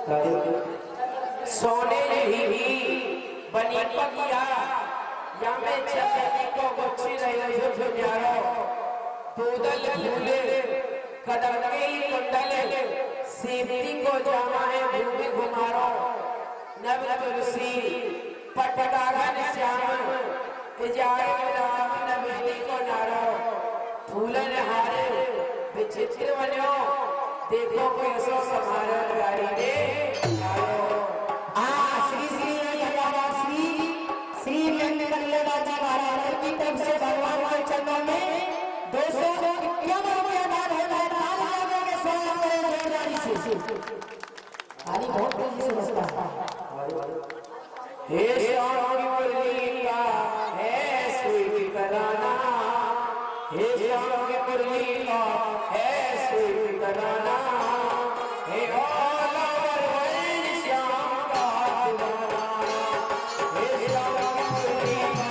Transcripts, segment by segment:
सोने ही बनी पकिया या में चलने को बच्चे रहे जो न्यारो दूदल भूले कदम के कुंडल सीधी को जामा है भूमि घुमारो नव तुलसी पटकागन श्याम इजाए राम नवेली को नारो फूलन हारे विचित्र बन्यो देखो कैसो समारो गाड़ी ने भगवान के चरणों में 251 रुपया दान होता है। ताल बजाएंगे, स्वागत करें जोरदारी से। ताली बहुत तेजी से बजता है। हे श्याम की मुरली का है स्वीट कराना, हे श्याम की मुरली का है स्वीट कराना, हे ऑल ओवर वर्ल्ड श्याम का दीवाना, हे श्याम की मुरली का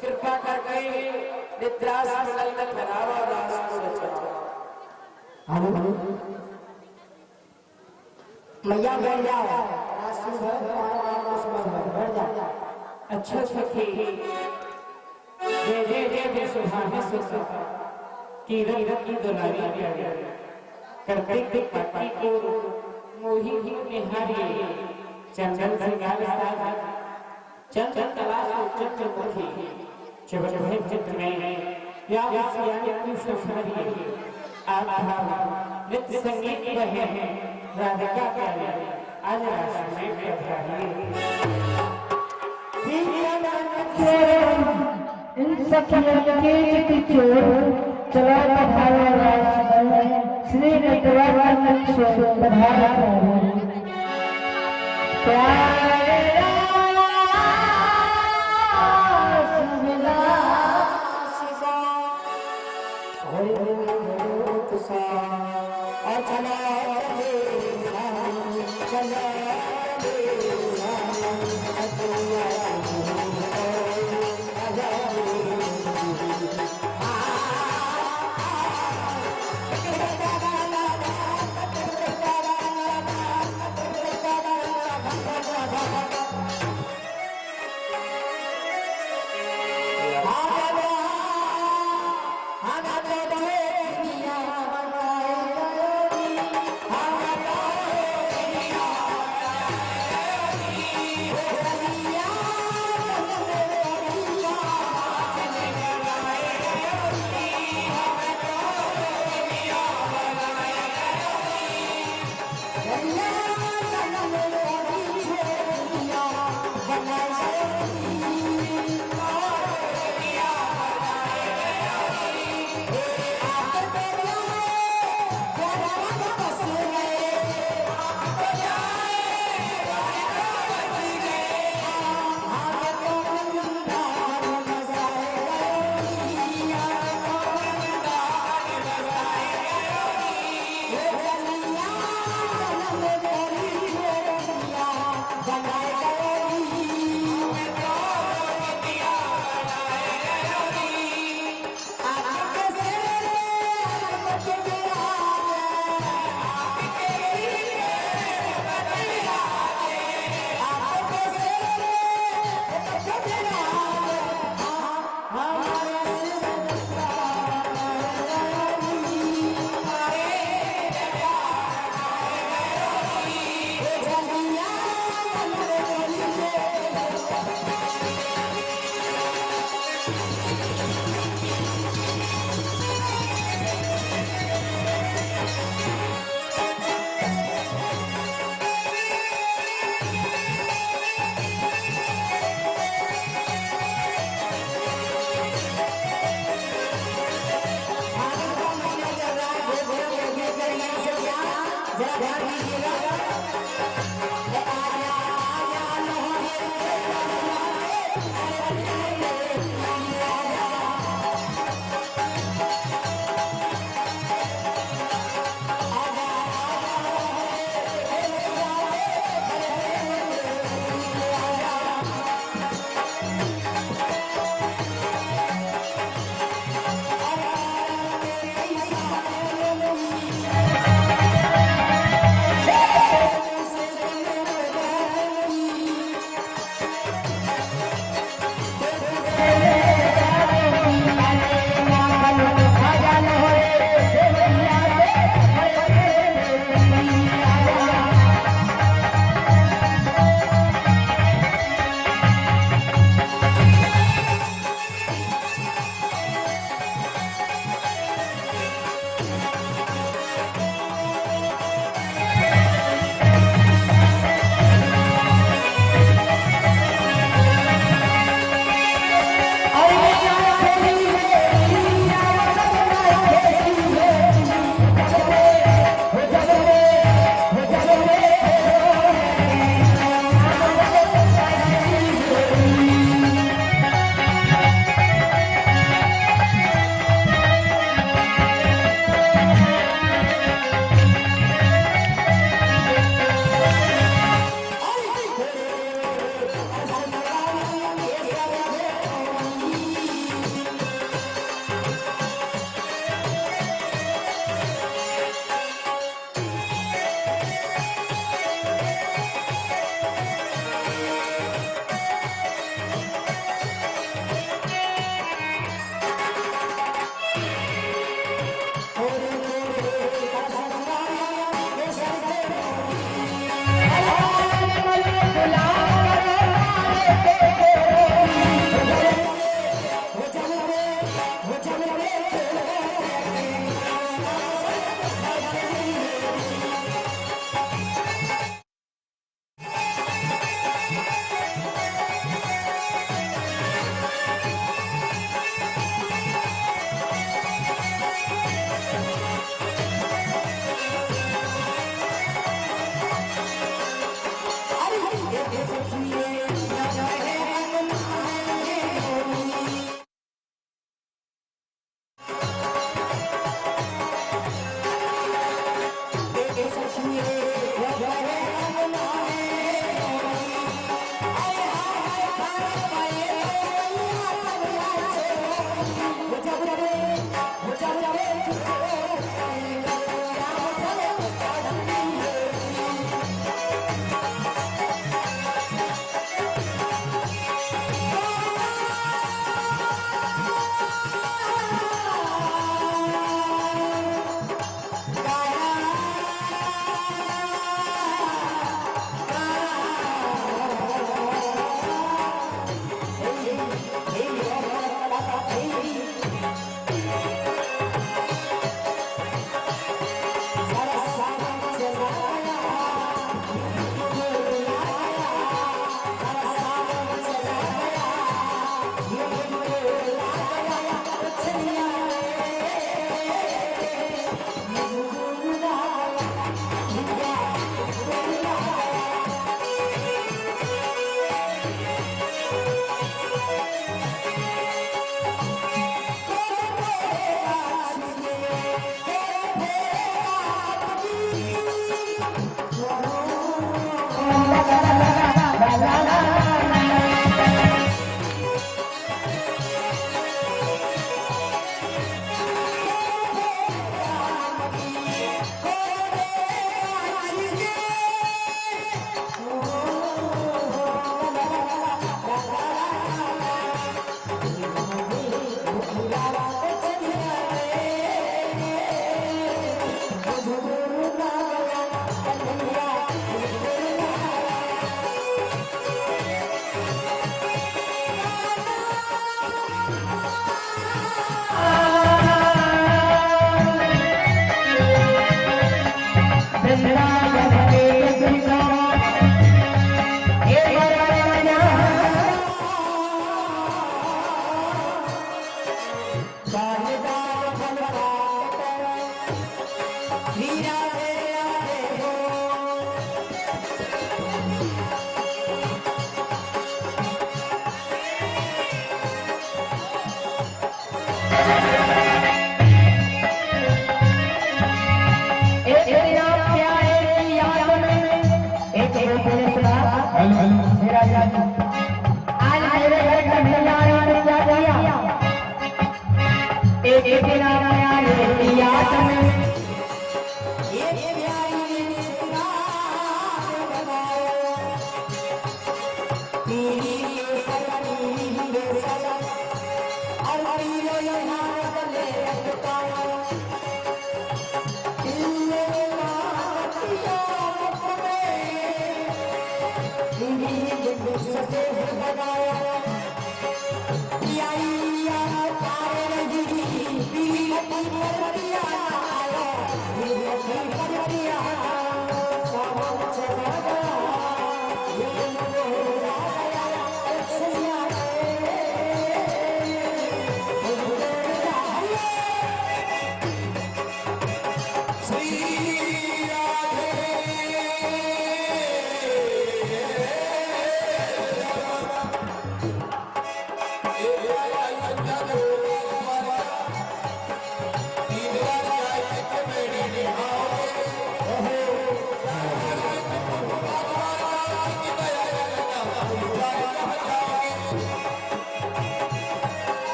कृपा करके निद्रास मंडल में ठहरावा दास को रचा मैया बैठ जाओ बैठ जा अच्छा सखी दे सुहाने सुखा की रंग की दुलारी करते पति को मोही निहारी चंदन श्रृंगार चंदन तलाश चंद्रमुखी चबुधे चित्र में या कृष्ण हरि आप नित्य संगीत बहे राधिका प्यारे आज रास में इन सखियों के किचोर चला पधारा रास में श्री नटवरन सो पधारा प्यारे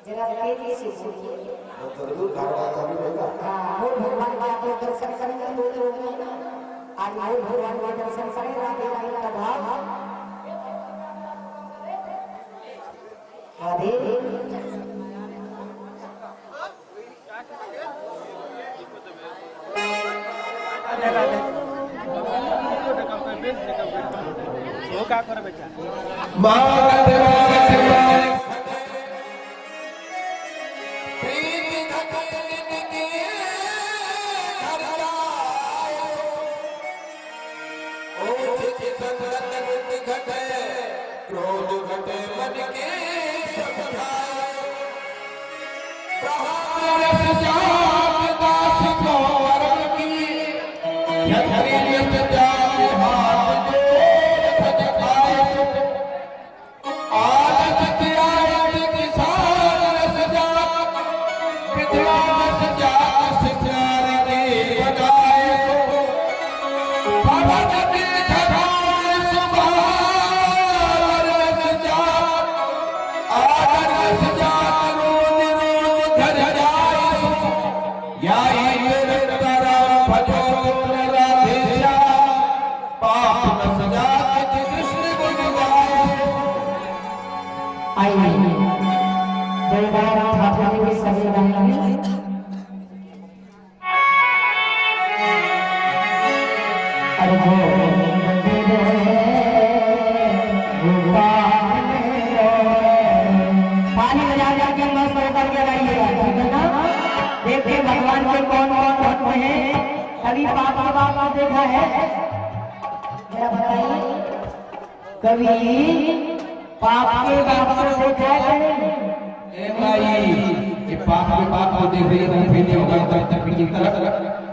जरा तेजी से बोलिए। मूल भगवान का तो दर्शन करेंगे तो आज मूल भगवान का दर्शन करेगा का भाव राधे का कर बेटा क्रोध घटे मन के भगवान के कौन कौन भक्त हैं कभी पाप के बाप देखा है जरा बताइए कभी पाप के बाप को देखा है ए भाई ये पाप के बाप को देख रही है फिर नहीं होगा तब तक की तरफ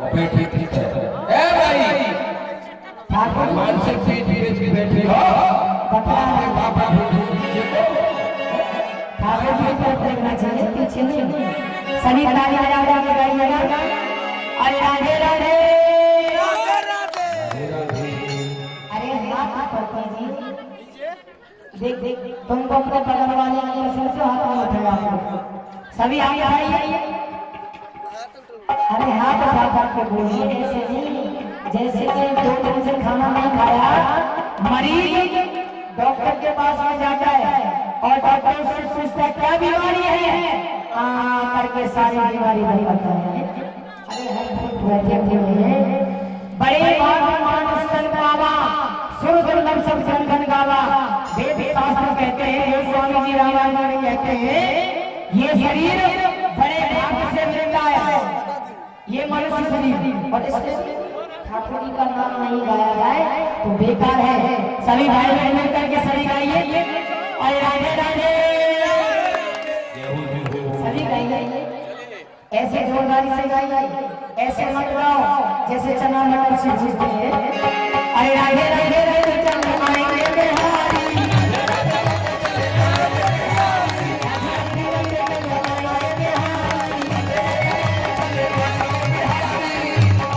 और बैठे ठीक है ए भाई ठाकुर भगवान से पेट बेच के बैठे हो पता है पापा ठाकुर जी को देखना चाहिए पीछे नहीं सभी ताली बजा बजा के गाइएगा अरे राधे राधे अरे हाथ पड़ता जी देख देख तुमको अपने बगल वाले के सिर से हाथ में उठेगा सभी आइए आइए अरे हाथ उठा के बोलिए ऐसे नहीं जैसे कि 2 दिन से खाना नहीं खाया मरीज डॉक्टर के पास में जाता है और डॉक्टर से पूछता है क्या बीमारी है करके सारी बीमारी बताता है अरे बैठे हुए बड़े भगवान स्तन गावा सुर दुर्लभ सब संगन गावा वेद शास्त्र कहते हैं ये स्वामी जी रामायण कहते हैं ये शरीर बड़े भाग्य से मिलता है ये मनुष्य शरीर और इससे ठाकुर जी का नाम नहीं गाया जाए तो बेकार है सभी भाई बहन मिलकर के सभी गाइए अरे राधे राधे सभी गाइए ऐसे जोरदारी से गाइए ऐसे मत गाओ जैसे चना मटर से जीतते हैं अरे राधे राधे राधे चंद्र आएंगे बिहारी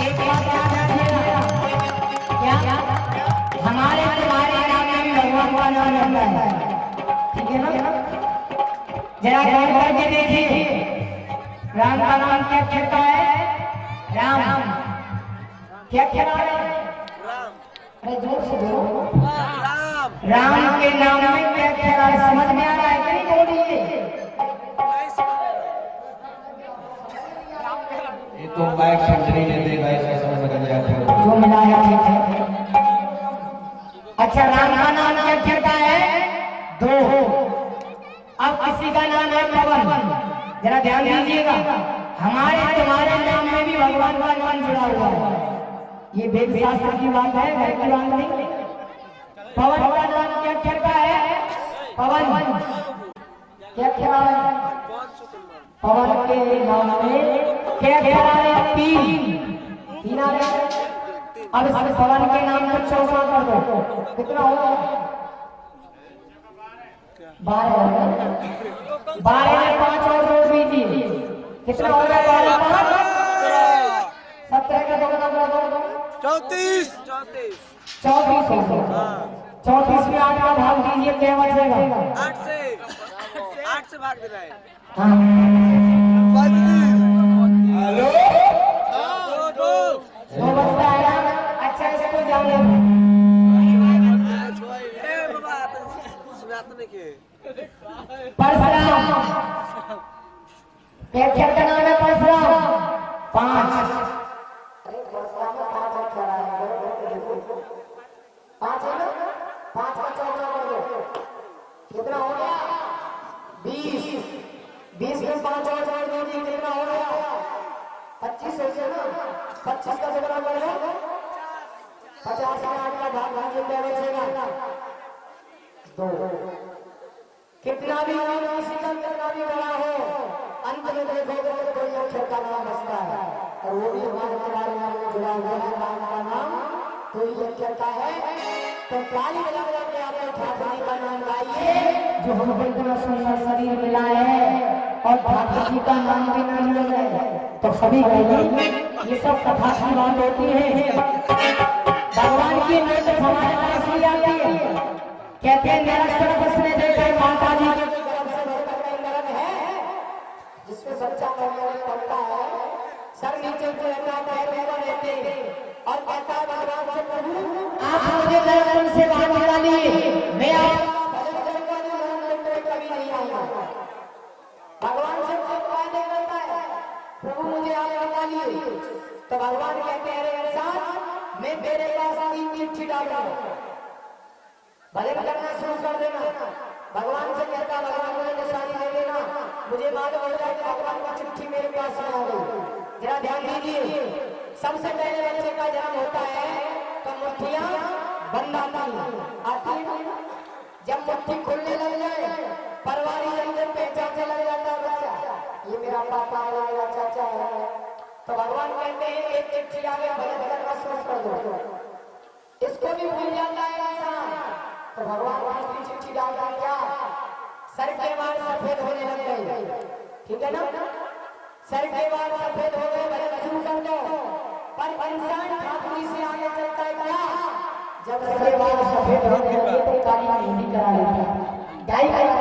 एक बात याद रखिएगा क्या हमारे तुम्हारे नाम में भी भगवान का नाम रहता है ठीक है ना जरा गौर करके देखिए राम का नाम क्या कहता है राम क्या कहता है अरे जोर से बोलो राम के नाम में क्या कहता है समझ में आ रहा है कि नहीं बोलिए ये तो माइक समझने नहीं दे भाई ऐसा समझ में जाते हो जो मिला है ठीक है अच्छा राम का नाम क्या कहता है 2 अब किसी का नाम है पवन जरा ध्यान दीजिएगा हमारे तुम्हारे नाम में भी भगवान का नाम जुड़ा हुआ है ये वेद शास्त्र की बात है घर की बात नहीं पवन का नाम क्या कहता है पवन क्या कहता है पवन के नाम में क्या कहता है 3 आ रहे अब इस पवन के नाम को 14 कर दो कितना होगा 12 में 5 और जोड़ दीजिए कितना हो गया 12 5 34 34 में 8 का भाग दीजिए, क्या बचेगा? 8 से भाग दे रहा है। हेलो वो बचता है ना। अच्छा, इसको जाने परशुराम, व्याख्या का नाम है परशुराम। 5 अरे परशुराम में 5 अक्षर आए, 5 है ना, 5 का चौका कर दो, कितना हो गया? 20 में 5 और जोड़ दीजिए, कितना हो गया? 25 हो गया ना। 25 का कितना कर दो? 50 में 8 का भाग भाग क्या बचेगा? 2। कितना भी हो, कितना भी बड़ा हो, अंत में देखोगे तो कोई अक्षर का नाम बचता है, और वो भी हमारे बारे में जुड़ा हुआ है, का नाम कोई अक्षर का है। तो ताली बजा बजा के आपने ठाकुर का नाम गाइए, जो हमको इतना सुंदर शरीर मिला है, और ठाकुर जी का नाम भी ना मिल जाए तो सभी गाइए। ये सब कथा की बात होती है। भगवान की नजर हमारे पास ही आती है। कहते हैं निरक्षर बसने देखा माता जी के गर्भ से भरकर नरक है, जिसमें बच्चा पढ़ता है, सर नीचे को रहता है, पैर ऊपर रहते हैं, और कहता है भगवान से, प्रभु आप मुझे नरक से बाहर निकालिए, मैं आपका भजन करूंगा, मैं कभी नहीं आऊंगा। भगवान से वायदे करता है, प्रभु मुझे आप निकालिए। तो भगवान कहते हैं, अरे इंसान, मैं तेरे पास 3 चिट्ठी डालूंगा, भजन करना शुरू कर देना। भगवान से कहता, भगवान मुझे निशानी दे देना, मुझे मालूम हो जाए कि भगवान की चिट्ठी मेरे पास आ गई। जरा ध्यान दीजिए, सबसे पहले बच्चे का जन्म होता है तो मुट्ठियां बंद आती है। जब मुट्ठी खुलने लग जाए, परवारी जंगल पहचानने लग जाता है बच्चा, ये मेरा पापा है, मेरा चाचा है। तो भगवान कहते हैं, एक चिट्ठी आगे भजन करना शुरू कर दो। इसको भी भूल जाता है इंसान, तो भगवान दूसरी चिट्ठी डालता, क्या? सर के बाल सफेद होने लग गए, ठीक है ना, सर के बाल सफेद हो गए, भजन शुरू कर दो। पर इंसान ठाकुरी से आगे चलता है, क्या? जब सर के बाल सफेद हो गए तो काली मेहंदी करा लेता है, डाई करा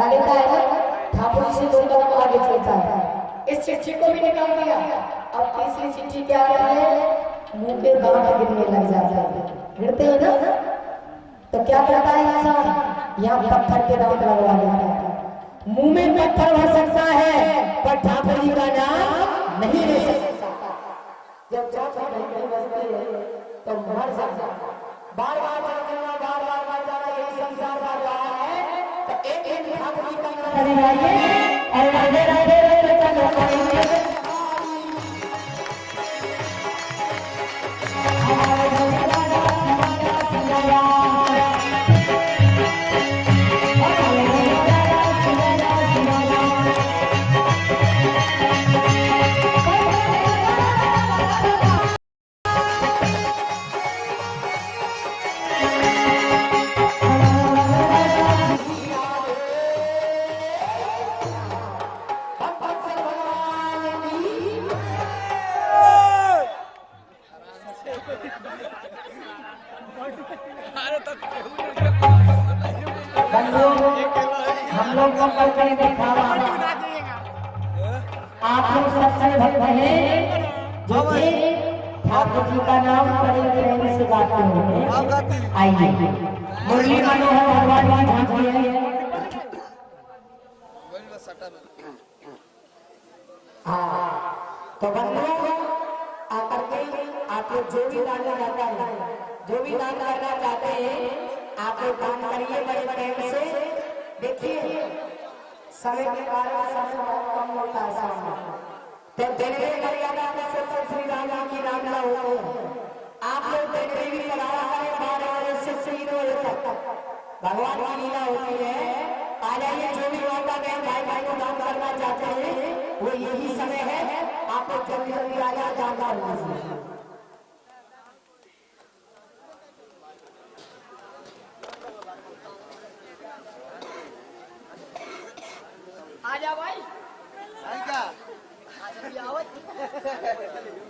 लेता है ना, ठाकुरी से 2 कदम आगे चलता है। इस चिट्ठी को भी निकाल दिया। अब तीसरी चिट्ठी क्या है? मुंह के दांत गिरने लग जाते हैं, गिरते हैं ना, तो क्या करता है इंसान? यहाँ पत्थर के दांत लगवा देता है। मुंह में पत्थर भर सकता है, पर ठाकुर जी का नाम नहीं ले सकता। जब चौथी घंटी बजती है तो मर जाता है। बार बार जाना, बार बार मर जाना, यही संसार का द्वार है। तो एक ठाकुर जी का नाम लगाइए और राधे राधे राधे का लगाइए। हम लोग को करके दिखावा, आप लोग सच्चे भक्त हैं जो ठाकुर जी का नाम बड़े प्रेम से गाते हैं। आइए, मुरली मनोहर भगवान की झांकी है। तो बंधुओं, आकर के आप लोग जो भी दान करना है, जो भी दान करना चाहते हैं, आप लोग दान करिए बड़े प्रेम से। देखिए, समय के कारण समय कम होता है सामने, तो देने मर्यादा में से श्री राम की नाम ना हो। आप लोग देने भी लगाया करें 12 बजे से 3 बजे तक, भगवान की लीला होती है। आ जाइए, जो भी माता बहन भाई भाई को दान करना चाहते हैं, वो यही समय है। आप लोग जल्दी जल्दी आ जाए, दान कर दीजिए। आजा भाई, आजा क्या? आजा भी आओ।